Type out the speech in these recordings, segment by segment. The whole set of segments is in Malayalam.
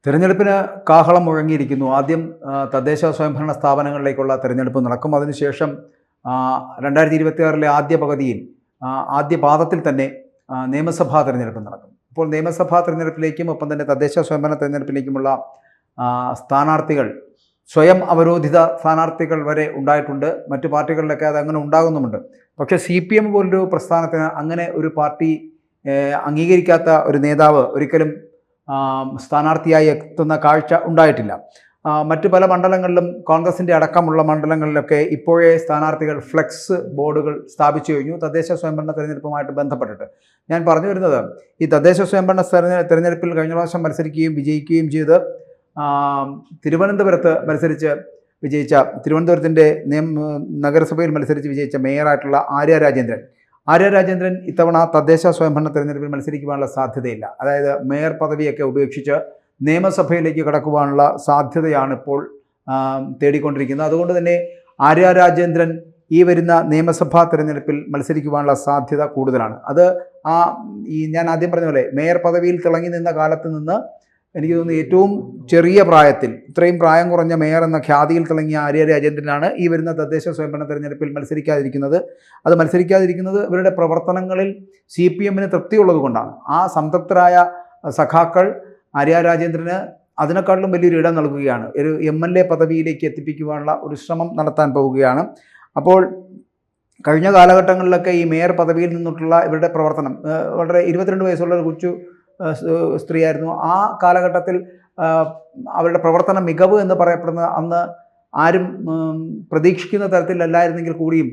തിരഞ്ഞെടുപ്പിന് കാഹളം മുഴങ്ങിയിരിക്കുന്നു. ആദ്യം തദ്ദേശ സ്വയംഭരണ സ്ഥാപനങ്ങളിലേക്കുള്ള തിരഞ്ഞെടുപ്പ് നടക്കും. അതിനുശേഷം 2026 ആദ്യ പകുതിയിൽ ആദ്യ പാദത്തിൽ തന്നെ നിയമസഭാ തിരഞ്ഞെടുപ്പ് നടക്കും. ഇപ്പോൾ നിയമസഭാ തിരഞ്ഞെടുപ്പിലേക്കും ഒപ്പം തന്നെ തദ്ദേശ സ്വയംഭരണ തിരഞ്ഞെടുപ്പിലേക്കുമുള്ള സ്ഥാനാർത്ഥികൾ സ്വയം അവരോധിത സ്ഥാനാർത്ഥികൾ വരെ ഉണ്ടായിട്ടുണ്ട്. മറ്റു പാർട്ടികളിലൊക്കെ അതങ്ങനെ ഉണ്ടാകുന്നുമുണ്ട്. പക്ഷേ CPM പോലൊരു പ്രസ്ഥാനത്തിന് അങ്ങനെ ഒരു പാർട്ടി അംഗീകരിക്കാത്ത ഒരു നേതാവ് ഒരിക്കലും സ്ഥാനാർത്ഥിയായി എത്തുന്ന കാഴ്ച ഉണ്ടായിട്ടില്ല. മറ്റു പല മണ്ഡലങ്ങളിലും കോൺഗ്രസിൻ്റെ അടക്കമുള്ള മണ്ഡലങ്ങളിലൊക്കെ ഇപ്പോഴേ സ്ഥാനാർത്ഥികൾ ഫ്ലെക്സ് ബോർഡുകൾ സ്ഥാപിച്ചു കഴിഞ്ഞു തദ്ദേശ സ്വയംഭരണ തെരഞ്ഞെടുപ്പുമായിട്ട് ബന്ധപ്പെട്ടിട്ട്. ഞാൻ പറഞ്ഞു വരുന്നത്, ഈ തദ്ദേശ സ്വയംഭരണ തെരഞ്ഞെടുപ്പിൽ കഴിഞ്ഞ പ്രാവശ്യം മത്സരിക്കുകയും വിജയിക്കുകയും ചെയ്ത് തിരുവനന്തപുരത്ത് മത്സരിച്ച് വിജയിച്ച തിരുവനന്തപുരത്തിൻ്റെ നഗരസഭയിൽ മത്സരിച്ച് വിജയിച്ച മേയറായിട്ടുള്ള ആര്യ രാജേന്ദ്രൻ ഇത്തവണ തദ്ദേശ സ്വയംഭരണ തെരഞ്ഞെടുപ്പിൽ മത്സരിക്കുവാനുള്ള സാധ്യതയില്ല. അതായത് മേയർ പദവിയൊക്കെ ഉപേക്ഷിച്ച് നിയമസഭയിലേക്ക് കടക്കുവാനുള്ള സാധ്യതയാണ് ഇപ്പോൾ തേടിക്കൊണ്ടിരിക്കുന്നത്. അതുകൊണ്ട് തന്നെ ആര്യ രാജേന്ദ്രൻ ഈ വരുന്ന നിയമസഭാ തെരഞ്ഞെടുപ്പിൽ മത്സരിക്കുവാനുള്ള സാധ്യത കൂടുതലാണ്. അത് ഞാൻ ആദ്യം പറഞ്ഞ പോലെ മേയർ പദവിയിൽ തിളങ്ങി നിന്ന കാലത്ത് നിന്ന് എനിക്ക് തോന്നുന്നു ഏറ്റവും ചെറിയ പ്രായത്തിൽ ഇത്രയും പ്രായം കുറഞ്ഞ മേയർ എന്ന ഖ്യാതിയിൽ തിളങ്ങിയ ആര്യ രാജേന്ദ്രനാണ് ഈ വരുന്ന തദ്ദേശ സ്വയംഭരണ തെരഞ്ഞെടുപ്പിൽ മത്സരിക്കാതിരിക്കുന്നത്. അത് മത്സരിക്കാതിരിക്കുന്നത് ഇവരുടെ പ്രവർത്തനങ്ങളിൽ CPMന് തൃപ്തിയുള്ളത് കൊണ്ടാണ്. ആ സംതൃപ്തരായ സഖാക്കൾ ആര്യ രാജേന്ദ്രന് അതിനേക്കാളും വലിയൊരു ഇടം നൽകുകയാണ്. ഒരു MLA പദവിയിലേക്ക് എത്തിപ്പിക്കുവാനുള്ള ഒരു ശ്രമം നടത്താൻ പോവുകയാണ്. അപ്പോൾ കഴിഞ്ഞ കാലഘട്ടങ്ങളിലൊക്കെ ഈ മേയർ പദവിയിൽ നിന്നിട്ടുള്ള ഇവരുടെ പ്രവർത്തനം വളരെ 22 വയസ്സുള്ള ഒരു കൊച്ചു സ്ത്രീയായിരുന്നു. ആ കാലഘട്ടത്തിൽ അവരുടെ പ്രവർത്തന മികവ് എന്ന് പറയപ്പെടുന്നത് അന്ന് ആരും പ്രതീക്ഷിക്കുന്ന തരത്തിലല്ലായിരുന്നെങ്കിൽ കൂടിയും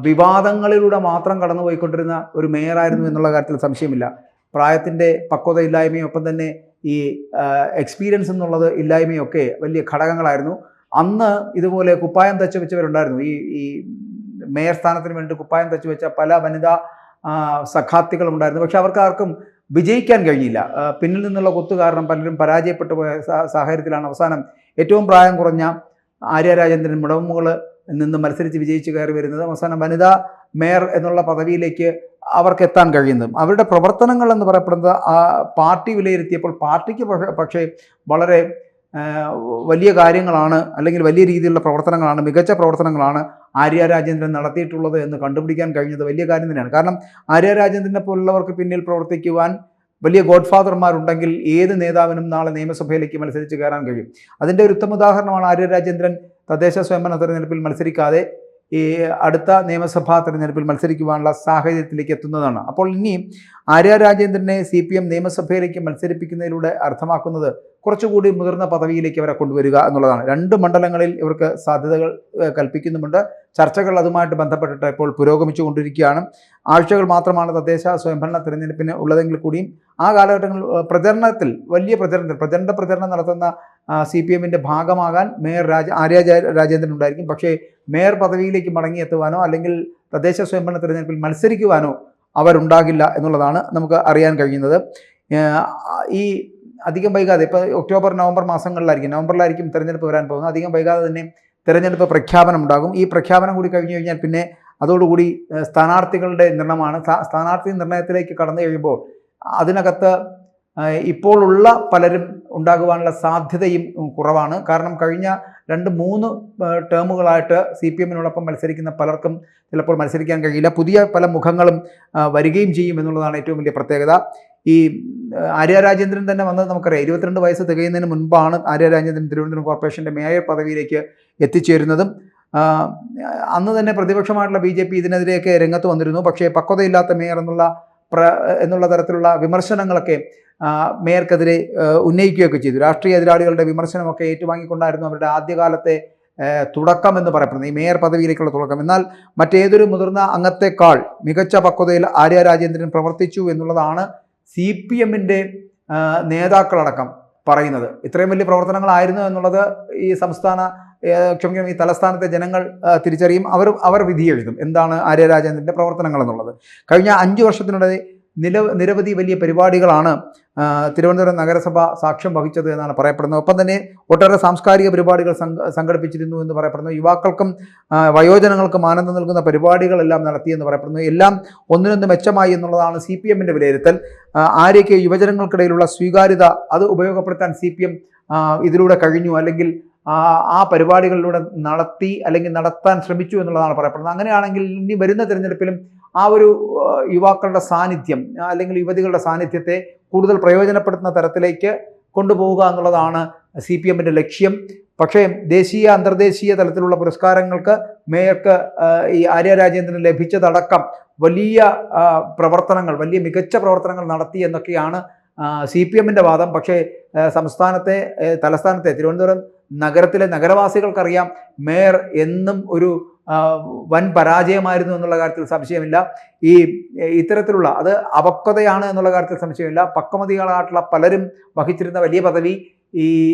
വിവാദങ്ങളിലൂടെ മാത്രം കടന്നുപോയിക്കൊണ്ടിരുന്ന ഒരു മേയറായിരുന്നു എന്നുള്ള കാര്യത്തിൽ സംശയമില്ല. പ്രായത്തിൻ്റെ പക്വതയില്ലായ്മയും ഒപ്പം തന്നെ ഈ എക്സ്പീരിയൻസ് എന്നുള്ളത് ഇല്ലായ്മയൊക്കെ വലിയ ഘടകങ്ങളായിരുന്നു. അന്ന് ഇതുപോലെ കുപ്പായം തച്ചു വെച്ചവരുണ്ടായിരുന്നു. ഈ മേയർ സ്ഥാനത്തിന് വേണ്ടി കുപ്പായം തച്ചു വെച്ച പല വനിതാ സഖാർത്ഥികളുണ്ടായിരുന്നു. പക്ഷെ അവർക്കാർക്കും വിജയിക്കാൻ കഴിഞ്ഞില്ല. പിന്നിൽ നിന്നുള്ള കൊത്തു കാരണം പലരും പരാജയപ്പെട്ടു പോയ സാഹചര്യത്തിലാണ് അവസാനം ഏറ്റവും പ്രായം കുറഞ്ഞ ആര്യ രാജേന്ദ്രൻ മുടമുകൾ നിന്ന് മത്സരിച്ച് വിജയിച്ച് കയറി വരുന്നത്. അവസാനം വനിതാ മേയർ എന്നുള്ള പദവിയിലേക്ക് അവർക്ക് എത്താൻ കഴിയുന്നതും അവരുടെ പ്രവർത്തനങ്ങൾ എന്ന് പറയപ്പെടുന്നത് പാർട്ടി വിലയിരുത്തിയപ്പോൾ പാർട്ടിക്ക് പക്ഷേ വളരെ വലിയ കാര്യങ്ങളാണ്, അല്ലെങ്കിൽ വലിയ രീതിയിലുള്ള പ്രവർത്തനങ്ങളാണ്, മികച്ച പ്രവർത്തനങ്ങളാണ് ആര്യ രാജേന്ദ്രൻ നടത്തിയിട്ടുള്ളത് എന്ന് കണ്ടുപിടിക്കാൻ കഴിഞ്ഞത് വലിയ കാര്യം തന്നെയാണ്. കാരണം ആര്യ രാജേന്ദ്രനെ പോലുള്ളവർക്ക് പിന്നിൽ പ്രവർത്തിക്കുവാൻ വലിയ ഗോഡ്ഫാദർമാരുണ്ടെങ്കിൽ ഏത് നേതാവിനും നാളെ നിയമസഭയിലേക്ക് മത്സരിച്ച് കയറാൻ കഴിയും. അതിൻ്റെ ഒരു ഉത്തമ ഉദാഹരണമാണ് ആര്യ രാജേന്ദ്രൻ തദ്ദേശ സ്വയംഭരണ തെരഞ്ഞെടുപ്പിൽ മത്സരിക്കാതെ ഈ അടുത്ത നിയമസഭാ തെരഞ്ഞെടുപ്പിൽ മത്സരിക്കുവാനുള്ള സാഹചര്യത്തിലേക്ക് എത്തുന്നതാണ്. അപ്പോൾ ഇനി ആര്യ രാജേന്ദ്രനെ CPM നിയമസഭയിലേക്ക് മത്സരിപ്പിക്കുന്നതിലൂടെ അർത്ഥമാക്കുന്നത് കുറച്ചുകൂടി മുതിർന്ന പദവിയിലേക്ക് അവരെ കൊണ്ടുവരിക എന്നുള്ളതാണ്. 2 മണ്ഡലങ്ങളിൽ ഇവർക്ക് സാധ്യതകൾ കൽപ്പിക്കുന്നുമുണ്ട്. ചർച്ചകൾ അതുമായിട്ട് ബന്ധപ്പെട്ടിട്ട് ഇപ്പോൾ പുരോഗമിച്ചു കൊണ്ടിരിക്കുകയാണ്. ആഴ്ചകൾ മാത്രമാണ് തദ്ദേശ സ്വയംഭരണ തെരഞ്ഞെടുപ്പിന് ഉള്ളതെങ്കിൽ കൂടിയും ആ കാലഘട്ടങ്ങളിൽ പ്രചണ്ഡ പ്രചരണം നടത്തുന്ന CPMൻ്റെ ഭാഗമാകാൻ മേയർ ആര്യ രാജേന്ദ്രൻ ഉണ്ടായിരിക്കും. പക്ഷേ മേയർ പദവിയിലേക്ക് മടങ്ങിയെത്തുവാനോ അല്ലെങ്കിൽ തദ്ദേശ സ്വയംഭരണ തെരഞ്ഞെടുപ്പിൽ മത്സരിക്കുവാനോ അവരുണ്ടാകില്ല എന്നുള്ളതാണ് നമുക്ക് അറിയാൻ കഴിയുന്നത്. ഈ അധികം വൈകാതെ ഇപ്പോൾ ഒക്ടോബർ നവംബർ നവംബറിലായിരിക്കും തെരഞ്ഞെടുപ്പ് വരാൻ പോകുന്നത്. അധികം വൈകാതെ തന്നെ തെരഞ്ഞെടുപ്പ് പ്രഖ്യാപനം ഉണ്ടാകും. ഈ പ്രഖ്യാപനം കൂടി കഴിഞ്ഞു കഴിഞ്ഞാൽ പിന്നെ അതോടുകൂടി സ്ഥാനാർത്ഥികളുടെ നിർണ്ണയമാണ്. സ്ഥാനാർത്ഥി നിർണ്ണയത്തിലേക്ക് കടന്നു കഴിയുമ്പോൾ അതിനകത്ത് ഇപ്പോഴുള്ള പലരും ഉണ്ടാകുവാനുള്ള സാധ്യതയും കുറവാണ്. കാരണം കഴിഞ്ഞ 2-3 ടേമുകളായിട്ട് CPMനോടൊപ്പം മത്സരിക്കുന്ന പലർക്കും ചിലപ്പോൾ മത്സരിക്കാൻ കഴിയില്ല. പുതിയ പല മുഖങ്ങളും വരികയും ചെയ്യും എന്നുള്ളതാണ് ഏറ്റവും വലിയ പ്രത്യേകത. ഈ ആര്യ രാജേന്ദ്രൻ തന്നെ വന്നത് നമുക്കറിയാം. 22 വയസ്സ് തികയുന്നതിന് മുൻപാണ് ആര്യ രാജേന്ദ്രൻ തിരുവനന്തപുരം കോർപ്പറേഷൻ്റെ മേയർ പദവിയിലേക്ക് എത്തിച്ചേരുന്നതും. അന്ന് തന്നെ പ്രതിപക്ഷമായിട്ടുള്ള BJP ഇതിനെതിരെയൊക്കെ രംഗത്ത് വന്നിരുന്നു. പക്ഷേ പക്വതയില്ലാത്ത മേയർ എന്നുള്ള തരത്തിലുള്ള വിമർശനങ്ങളൊക്കെ മേയർക്കെതിരെ ഉന്നയിക്കുകയൊക്കെ ചെയ്തു. രാഷ്ട്രീയ എതിരാളികളുടെ വിമർശനമൊക്കെ ഏറ്റുവാങ്ങിക്കൊണ്ടായിരുന്നു അവരുടെ ആദ്യകാലത്തെ തുടക്കം എന്ന് പറയപ്പെടുന്നത്, ഈ മേയർ പദവിയിലേക്കുള്ള തുടക്കം. എന്നാൽ മറ്റേതൊരു മുതിർന്ന അംഗത്തെക്കാൾ മികച്ച പക്വതയിൽ ആര്യ രാജേന്ദ്രൻ പ്രവർത്തിച്ചു എന്നുള്ളതാണ് CPMൻ്റെ നേതാക്കളടക്കം പറയുന്നത്. ഇത്രയും വലിയ പ്രവർത്തനങ്ങളായിരുന്നു എന്നുള്ളത് ഈ തലസ്ഥാനത്തെ ജനങ്ങൾ തിരിച്ചറിയും. അവർ വിധി എഴുതും എന്താണ് ആര്യ രാജേന്ദ്രൻ്റെ പ്രവർത്തനങ്ങൾ എന്നുള്ളത്. കഴിഞ്ഞ 5 വർഷത്തിനിടെ നിരവധി വലിയ പരിപാടികളാണ് തിരുവനന്തപുരം നഗരസഭ സാക്ഷ്യം വഹിച്ചത് എന്നാണ് പറയപ്പെടുന്നത്. ഒപ്പം തന്നെ ഒട്ടേറെ സാംസ്കാരിക പരിപാടികൾ സംഘടിപ്പിച്ചിരുന്നു എന്ന് പറയപ്പെടുന്നു. യുവാക്കൾക്കും വയോജനങ്ങൾക്കും ആനന്ദം നൽകുന്ന പരിപാടികളെല്ലാം നടത്തിയെന്ന് പറയപ്പെടുന്നു. എല്ലാം ഒന്നിനൊന്ന് മെച്ചമായി എന്നുള്ളതാണ് CPM-ൻ്റെ വിലയിരുത്തൽ. ആര്യയ്ക്ക് യുവജനങ്ങൾക്കിടയിലുള്ള സ്വീകാര്യത അത് ഉപയോഗപ്പെടുത്താൻ CPM ഇതിലൂടെ കഴിഞ്ഞു, അല്ലെങ്കിൽ ആ പരിപാടികളിലൂടെ നടത്തി അല്ലെങ്കിൽ നടത്താൻ ശ്രമിച്ചു എന്നുള്ളതാണ് പറയപ്പെടുന്നത്. അങ്ങനെയാണെങ്കിൽ ഇനി വരുന്ന തിരഞ്ഞെടുപ്പിലും ആ ഒരു യുവാക്കളുടെ സാന്നിധ്യം അല്ലെങ്കിൽ യുവതികളുടെ സാന്നിധ്യത്തെ കൂടുതൽ പ്രയോജനപ്പെടുത്തുന്ന തരത്തിലേക്ക് കൊണ്ടുപോവുക എന്നുള്ളതാണ് CPM-ൻ്റെ ലക്ഷ്യം. പക്ഷേ ദേശീയ അന്തർദേശീയ തലത്തിലുള്ള പുരസ്കാരങ്ങൾക്ക് മേയർക്ക് ഈ ആര്യ രാജേന്ദ്രന് ലഭിച്ചതടക്കം വലിയ പ്രവർത്തനങ്ങൾ, വലിയ മികച്ച പ്രവർത്തനങ്ങൾ നടത്തി എന്നൊക്കെയാണ് CPM-ൻ്റെ വാദം. പക്ഷേ തലസ്ഥാനത്തെ തിരുവനന്തപുരം നഗരത്തിലെ നഗരവാസികൾക്കറിയാം മേയർ എന്നും ഒരു വൻ പരാജയമായിരുന്നു എന്നുള്ള കാര്യത്തിൽ സംശയമില്ല. ഇത്തരത്തിലുള്ള അത് അപക്വതയാണ് എന്നുള്ള കാര്യത്തിൽ സംശയമില്ല. പക്വമതികളായിട്ടുള്ള പലരും വഹിച്ചിരുന്ന വലിയ പദവി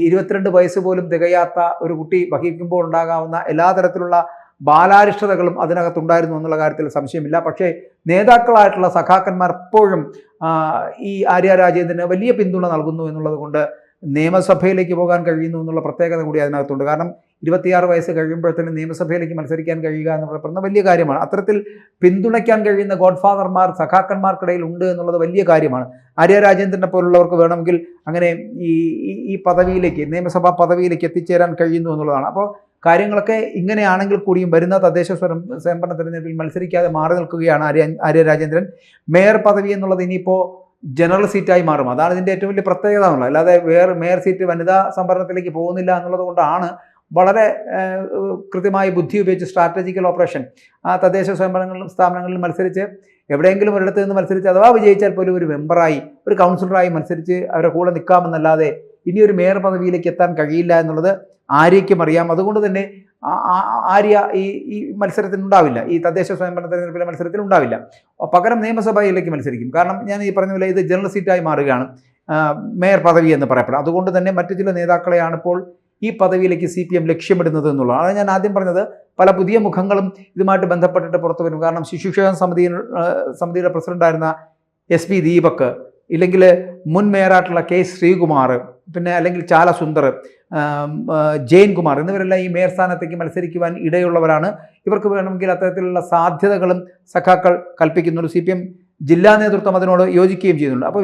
22 വയസ്സ് പോലും തികയാത്ത ഒരു കുട്ടി വഹിക്കുമ്പോൾ ഉണ്ടാകാവുന്ന എല്ലാ തരത്തിലുള്ള ബാലാരിഷ്ടതകളും അതിനകത്തുണ്ടായിരുന്നു എന്നുള്ള കാര്യത്തിൽ സംശയമില്ല. പക്ഷേ നേതാക്കളായിട്ടുള്ള സഖാക്കന്മാർ എപ്പോഴും ഈ ആര്യ രാജേന്ദ്രന് വലിയ പിന്തുണ നൽകുന്നു എന്നുള്ളത് കൊണ്ട് നിയമസഭയിലേക്ക് പോകാൻ കഴിയുന്നു എന്നുള്ള പ്രത്യേകത കൂടി അതിനകത്തുണ്ട്. കാരണം 26 വയസ്സ് കഴിയുമ്പോഴത്തേനും നിയമസഭയിലേക്ക് മത്സരിക്കാൻ കഴിയുക എന്ന് പറയുന്ന വലിയ കാര്യമാണ്. അത്തരത്തിൽ പിന്തുണയ്ക്കാൻ കഴിയുന്ന ഗോഡ്ഫാദർമാർ സഖാക്കന്മാർക്കിടയിൽ ഉണ്ട് എന്നുള്ളത് വലിയ കാര്യമാണ്. ആര്യ രാജേന്ദ്രനെ പോലുള്ളവർക്ക് വേണമെങ്കിൽ അങ്ങനെ ഈ പദവിയിലേക്ക്, നിയമസഭാ പദവിയിലേക്ക് എത്തിച്ചേരാൻ കഴിയുന്നു എന്നുള്ളതാണ്. അപ്പോൾ കാര്യങ്ങളൊക്കെ ഇങ്ങനെയാണെങ്കിൽ കൂടിയും വരുന്ന തദ്ദേശ സ്വയംഭരണ തെരഞ്ഞെടുപ്പിൽ മത്സരിക്കാതെ മാറി നിൽക്കുകയാണ് ആര്യ രാജേന്ദ്രൻ. മേയർ പദവി എന്നുള്ളത് ഇനിയിപ്പോൾ ജനറൽ സീറ്റായി മാറും. അതാണ് ഇതിൻ്റെ ഏറ്റവും വലിയ പ്രത്യേകത എന്നുള്ളത്. അല്ലാതെ മേയർ സീറ്റ് വനിതാ സംവരണത്തിലേക്ക് പോകുന്നില്ല എന്നുള്ളത് കൊണ്ടാണ് വളരെ കൃത്യമായി ബുദ്ധി ഉപയോഗിച്ച് സ്ട്രാറ്റജിക്കൽ ഓപ്പറേഷൻ തദ്ദേശ സ്ഥാപനങ്ങളിൽ മത്സരിച്ച് എവിടെയെങ്കിലും ഒരിടത്ത് നിന്ന് മത്സരിച്ച് അഥവാ വിജയിച്ചാൽ പോലും ഒരു മെമ്പറായി, ഒരു കൗൺസിലറായി മത്സരിച്ച് അവരുടെ കൂടെ നിൽക്കാമെന്നല്ലാതെ ഇനിയൊരു മേയർ പദവിയിലേക്ക് എത്താൻ കഴിയില്ല എന്നുള്ളത് ആര്യയ്ക്കും അറിയാം. അതുകൊണ്ട് തന്നെ ആര്യ ഈ മത്സരത്തിനുണ്ടാവില്ല, ഈ തദ്ദേശ സ്വയംഭരണ തെരഞ്ഞെടുപ്പിലെ മത്സരത്തിൽ ഉണ്ടാവില്ല. പകരം നിയമസഭയിലേക്ക് മത്സരിക്കും. കാരണം ഞാൻ ഈ പറഞ്ഞ പോലെ ഇത് ജനറൽ സീറ്റായി മാറുകയാണ് മേയർ പദവി എന്ന് പറയപ്പെടും. അതുകൊണ്ട് തന്നെ മറ്റു ചില നേതാക്കളെയാണ് ഇപ്പോൾ ഈ പദവിയിലേക്ക് CPM ലക്ഷ്യമിടുന്നത് എന്നുള്ളതാണ്. അത് ഞാൻ ആദ്യം പറഞ്ഞത്. പല പുതിയ മുഖങ്ങളും ഇതുമായിട്ട് ബന്ധപ്പെട്ടിട്ട് പുറത്തു വരും. കാരണം ശിശുക്ഷേമ സമിതിയുടെ പ്രസിഡന്റായിരുന്ന SP ദീപക്, ഇല്ലെങ്കിൽ മുൻ മേയറായിട്ടുള്ള K ശ്രീകുമാർ, പിന്നെ അല്ലെങ്കിൽ ചാല സുന്ദർ, ജെയിൻ കുമാർ എന്നിവരെല്ലാം ഈ മേയർ സ്ഥാനത്തേക്ക് മത്സരിക്കുവാൻ ഇടയുള്ളവരാണ്. ഇവർക്ക് വേണമെങ്കിൽ അത്തരത്തിലുള്ള സാധ്യതകളും സഖാക്കൾ കൽപ്പിക്കുന്നുണ്ട്. CPM ജില്ലാ നേതൃത്വം അതിനോട് യോജിക്കുകയും ചെയ്യുന്നുണ്ട്. അപ്പോൾ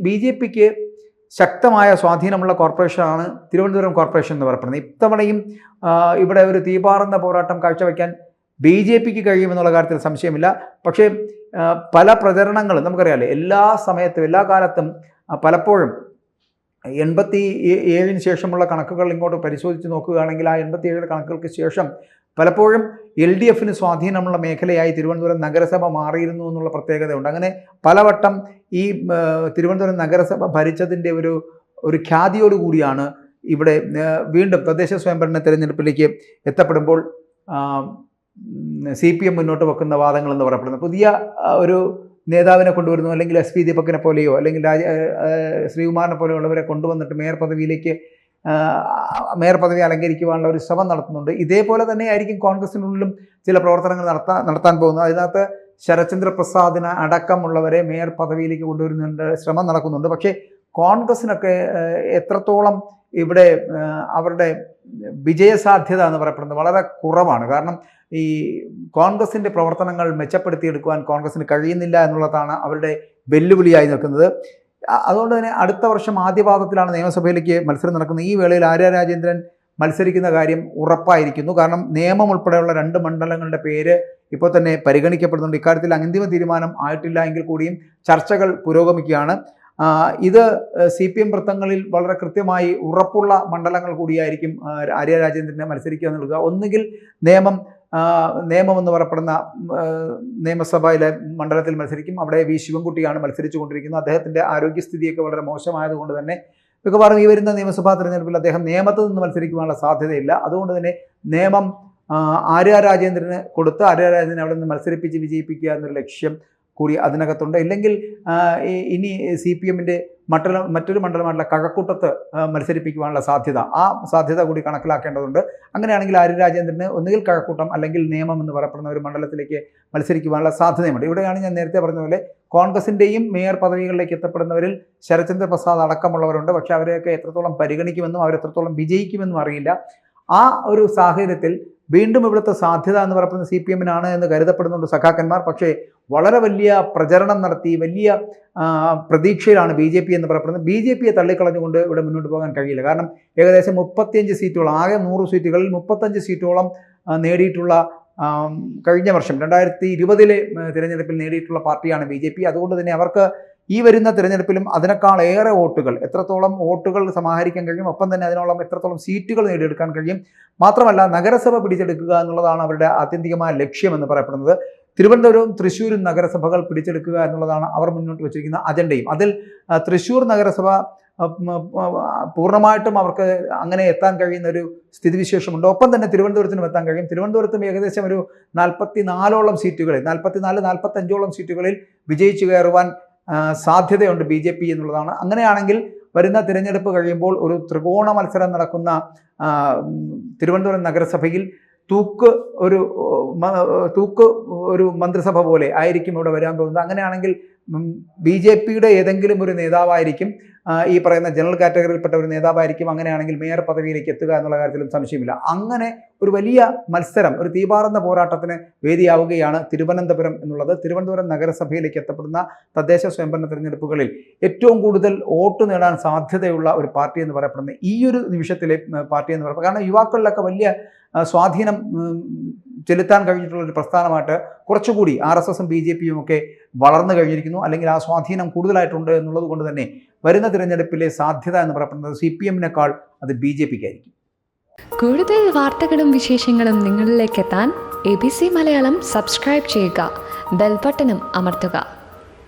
BJPക്ക് ശക്തമായ സ്വാധീനമുള്ള കോർപ്പറേഷനാണ് തിരുവനന്തപുരം കോർപ്പറേഷൻ എന്ന് പറയപ്പെടുന്നത്. ഇത്തവണയും ഇവിടെ ഒരു തീപാറുന്ന പോരാട്ടം കാഴ്ചവെക്കാൻ BJPക്ക് കഴിയുമെന്നുള്ള കാര്യത്തിൽ സംശയമില്ല. പക്ഷേ പല പ്രചരണങ്ങളും നമുക്കറിയാമല്ലോ, എല്ലാ സമയത്തും എല്ലാ കാലത്തും പലപ്പോഴും 87 ശേഷമുള്ള കണക്കുകൾ ഇങ്ങോട്ട് പരിശോധിച്ച് നോക്കുകയാണെങ്കിൽ ആ 87 കണക്കുകൾക്ക് ശേഷം പലപ്പോഴും LDFന് സ്വാധീനമുള്ള മേഖലയായി തിരുവനന്തപുരം നഗരസഭ മാറിയിരുന്നു എന്നുള്ള പ്രത്യേകതയുണ്ട്. അങ്ങനെ പലവട്ടം ഈ തിരുവനന്തപുരം നഗരസഭ ഭരിച്ചതിൻ്റെ ഒരു ഖ്യാതിയോടുകൂടിയാണ് ഇവിടെ വീണ്ടും തദ്ദേശ സ്വയംഭരണ തെരഞ്ഞെടുപ്പിലേക്ക് എത്തപ്പെടുമ്പോൾ CPM മുന്നോട്ട് വെക്കുന്ന വാദങ്ങൾ എന്ന് പറയപ്പെടുന്നത്. പുതിയ ഒരു നേതാവിനെ കൊണ്ടുവരുന്നു, അല്ലെങ്കിൽ SP ദീപകിനെ പോലെയോ അല്ലെങ്കിൽ ശ്രീകുമാറിനെ പോലെയുള്ളവരെ കൊണ്ടുവന്നിട്ട് മേയർ പദവി അലങ്കരിക്കുവാനുള്ള ഒരു ശ്രമം നടത്തുന്നുണ്ട്. ഇതേപോലെ തന്നെ ആയിരിക്കും കോൺഗ്രസിനുള്ളിലും ചില പ്രവർത്തനങ്ങൾ നടത്താൻ പോകുന്നത്. അതിനകത്ത് ശരത്ചന്ദ്ര പ്രസാദിന് അടക്കമുള്ളവരെ മേയർ പദവിയിലേക്ക് കൊണ്ടുവരുന്നുണ്ട്, ശ്രമം നടക്കുന്നുണ്ട്. പക്ഷേ കോൺഗ്രസിനൊക്കെ എത്രത്തോളം ഇവിടെ അവരുടെ വിജയസാധ്യത എന്ന് പറയപ്പെടുന്നത് വളരെ കുറവാണ്. കാരണം ഈ കോൺഗ്രസിൻ്റെ പ്രവർത്തനങ്ങൾ മെച്ചപ്പെടുത്തിയെടുക്കുവാൻ കോൺഗ്രസിന് കഴിയുന്നില്ല എന്നുള്ളതാണ് അവരുടെ വെല്ലുവിളിയായി നിൽക്കുന്നത്. അതുകൊണ്ട് തന്നെ അടുത്ത വർഷം ആദ്യപാദത്തിലാണ് നിയമസഭയിലേക്ക് മത്സരം നടക്കുന്നത്. ഈ വേളയിൽ ആര്യ രാജേന്ദ്രൻ മത്സരിക്കുന്ന കാര്യം ഉറപ്പായിരിക്കുന്നു. കാരണം നിയമം ഉൾപ്പെടെയുള്ള 2 മണ്ഡലങ്ങളുടെ പേര് ഇപ്പോൾ തന്നെ പരിഗണിക്കപ്പെടുന്നുണ്ട്. ഇക്കാര്യത്തിൽ അന്തിമ തീരുമാനം ആയിട്ടില്ല എങ്കിൽ കൂടിയും ചർച്ചകൾ പുരോഗമിക്കുകയാണ്. ഇത് CPM വൃത്തങ്ങളിൽ വളരെ കൃത്യമായി ഉറപ്പുള്ള മണ്ഡലങ്ങൾ കൂടിയായിരിക്കും ആര്യ രാജേന്ദ്രനെ മത്സരിക്കുക എന്നുള്ളത്. ഒന്നുകിൽ നിയമം എന്ന് പറയപ്പെടുന്ന നിയമസഭയിലെ മണ്ഡലത്തിൽ മത്സരിക്കും. അവിടെ V ശിവൻകുട്ടിയാണ് മത്സരിച്ചു കൊണ്ടിരിക്കുന്നത്. അദ്ദേഹത്തിൻ്റെ ആരോഗ്യസ്ഥിതിയൊക്കെ വളരെ മോശമായതുകൊണ്ട് തന്നെ മിക്കവാറും ഈ വരുന്ന നിയമസഭാ തെരഞ്ഞെടുപ്പിൽ അദ്ദേഹം നിയമത്തിൽ നിന്ന് മത്സരിക്കുവാനുള്ള സാധ്യതയില്ല. അതുകൊണ്ട് തന്നെ നിയമം ആര്യ രാജേന്ദ്രന് കൊടുത്ത് ആര്യ രാജേന്ദ്രനെ അവിടെ നിന്ന് മത്സരിപ്പിച്ച് വിജയിപ്പിക്കുക എന്നൊരു ലക്ഷ്യം കൂടി അതിനകത്തുണ്ട്. ഇല്ലെങ്കിൽ ഇനി CPMൻ്റെ മറ്റൊരു മണ്ഡലമായിട്ടുള്ള കഴക്കൂട്ടത്ത് മത്സരിപ്പിക്കുവാനുള്ള സാധ്യത, ആ സാധ്യത കൂടി കണക്കിലാക്കേണ്ടതുണ്ട്. അങ്ങനെയാണെങ്കിൽ ആര്യ രാജേന്ദ്രന് ഒന്നുകിൽ കഴക്കൂട്ടം അല്ലെങ്കിൽ നേമം എന്ന് പറയപ്പെടുന്ന ഒരു മണ്ഡലത്തിലേക്ക് മത്സരിക്കുവാനുള്ള സാധ്യതയുണ്ട്. ഇവിടെയാണ് ഞാൻ നേരത്തെ പറഞ്ഞ പോലെ കോൺഗ്രസിൻ്റെയും മേയർ പദവികളിലേക്ക് എത്തപ്പെടുന്നവരിൽ ശരത്ചന്ദ്ര പ്രസാദ് അടക്കമുള്ളവരുണ്ട്. പക്ഷേ അവരെയൊക്കെ എത്രത്തോളം പരിഗണിക്കുമെന്നും അവരെത്രത്തോളം വിജയിക്കുമെന്നും അറിയില്ല. ആ ഒരു സാഹചര്യത്തിൽ വീണ്ടും ഇവിടുത്തെ സാധ്യത എന്ന് പറയുന്നത് CPM-നാണ് എന്ന് കരുതപ്പെടുന്നുണ്ട് സഖാക്കന്മാർ. പക്ഷേ വളരെ വലിയ പ്രചരണം നടത്തി വലിയ പ്രതീക്ഷയിലാണ് BJP എന്ന് പറയപ്പെടുന്നത്. BJP-യെ തള്ളിക്കളഞ്ഞുകൊണ്ട് ഇവിടെ മുന്നോട്ട് പോകാൻ കഴിയില്ല. കാരണം ഏകദേശം 35 സീറ്റുകൾ, ആകെ 100 സീറ്റുകളിൽ 35 സീറ്റോളം നേടിയിട്ടുള്ള കഴിഞ്ഞ വർഷം 2020 തിരഞ്ഞെടുപ്പിൽ നേടിയിട്ടുള്ള പാർട്ടിയാണ് BJP. അതുകൊണ്ട് തന്നെ അവർക്ക് ഈ വരുന്ന തിരഞ്ഞെടുപ്പിലും അതിനേക്കാൾ ഏറെ വോട്ടുകൾ, എത്രത്തോളം വോട്ടുകൾ സമാഹരിക്കാൻ കഴിയും, ഒപ്പം തന്നെ അതിനോളം എത്രത്തോളം സീറ്റുകൾ നേടിയെടുക്കാൻ കഴിയും, മാത്രമല്ല നഗരസഭ പിടിച്ചെടുക്കുക എന്നുള്ളതാണ് അവരുടെ ആത്യന്തികമായ ലക്ഷ്യമെന്ന് പറയപ്പെടുന്നത്. തിരുവനന്തപുരവും തൃശ്ശൂരും നഗരസഭകൾ പിടിച്ചെടുക്കുക എന്നുള്ളതാണ് അവർ മുന്നോട്ട് വച്ചിരിക്കുന്ന അജണ്ടയും. അതിൽ തൃശ്ശൂർ നഗരസഭ പൂർണ്ണമായിട്ടും അവർക്ക് അങ്ങനെ എത്താൻ കഴിയുന്ന ഒരു സ്ഥിതിവിശേഷമുണ്ട്. ഒപ്പം തന്നെ തിരുവനന്തപുരത്തിനും എത്താൻ കഴിയും. തിരുവനന്തപുരത്തും ഏകദേശം ഒരു 44ഓളം സീറ്റുകളിൽ, 44-45ഓളം സീറ്റുകളിൽ വിജയിച്ചു കയറുവാൻ സാധ്യതയുണ്ട് BJP എന്നുള്ളതാണ്. അങ്ങനെയാണെങ്കിൽ വരുന്ന തിരഞ്ഞെടുപ്പ് കഴിയുമ്പോൾ ഒരു ത്രികോണ മത്സരം നടക്കുന്ന തിരുവനന്തപുരം നഗരസഭയിൽ തൂക്ക് ഒരു മന്ത്രിസഭ പോലെ ആയിരിക്കും ഇവിടെ വരാൻ പോകുന്നത്. അങ്ങനെയാണെങ്കിൽ BJP-യുടെ ഏതെങ്കിലും ഒരു നേതാവായിരിക്കും, ഈ പറയുന്ന ജനറൽ കാറ്റഗറിയിൽപ്പെട്ട ഒരു നേതാവായിരിക്കും അങ്ങനെയാണെങ്കിൽ മേയർ പദവിയിലേക്ക് എത്തുക എന്നുള്ള കാര്യത്തിലും സംശയമില്ല. അങ്ങനെ ഒരു വലിയ മത്സരം, ഒരു തീപാറുന്ന പോരാട്ടത്തിന് വേദിയാവുകയാണ് തിരുവനന്തപുരം എന്നുള്ളത്. തിരുവനന്തപുരം നഗരസഭയിലേക്ക് എത്തപ്പെടുന്ന തദ്ദേശ സ്വയംഭരണ തിരഞ്ഞെടുപ്പുകളിൽ ഏറ്റവും കൂടുതൽ വോട്ട് നേടാൻ സാധ്യതയുള്ള ഒരു പാർട്ടി എന്ന് പറയപ്പെടുന്നത് ഈ ഒരു നിമിഷത്തിലെ പാർട്ടി എന്ന് പറയുന്നത്. കാരണം യുവാക്കളിലൊക്കെ വലിയ സ്വാധീനം ചെലുത്താൻ കഴിഞ്ഞിട്ടുള്ള ഒരു പ്രസ്ഥാനമായിട്ട് കുറച്ചുകൂടി RSSും BJP-യും ഒക്കെ വളർന്നു കഴിഞ്ഞിരിക്കുന്നു, അല്ലെങ്കിൽ ആ സ്വാധീനം കൂടുതലായിട്ടുണ്ട് എന്നുള്ളത് കൊണ്ട് തന്നെ വരുന്ന തിരഞ്ഞെടുപ്പിലെ സാധ്യത എന്ന് പറയപ്പെടുന്നത് CPM-നേക്കാൾ അത് BJP-ക്കായിരിക്കും. കൂടുതൽ വാർത്തകളും വിശേഷങ്ങളും നിങ്ങളിലേക്ക് എത്താൻ ABC മലയാളം സബ്സ്ക്രൈബ് ചെയ്യുക, ബെൽ ബട്ടണും അമർത്തുക.